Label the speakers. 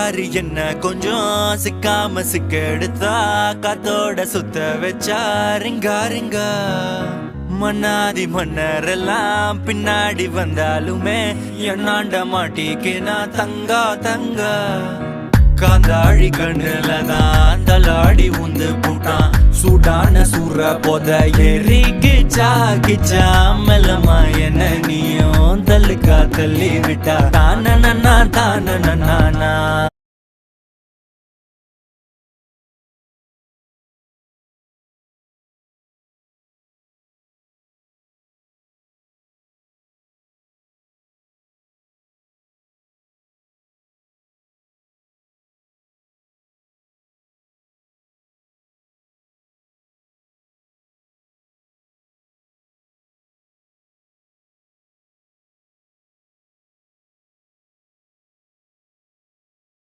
Speaker 1: பாரு என்ன கொஞ்சம் சிக்காம சிக்க எடுத்தா காத்தோட சுத்த வச்சா ரிங்கா ரிங்கா மன்னாதி மன்னரெல்லாம் பின்னாடி வந்தாலுமே என்னாண்ட மாட்டிக்கினா தங்கா தங்கா காந்தாழி கண்ணுலதான் தலாடி உந்து போட்டான் சூடான சூற போத ஏறி கிச்சா கிச்சா மெல்லமா என்ன நீயும் தள்ளுக்கா தள்ளி விட்டா தான தான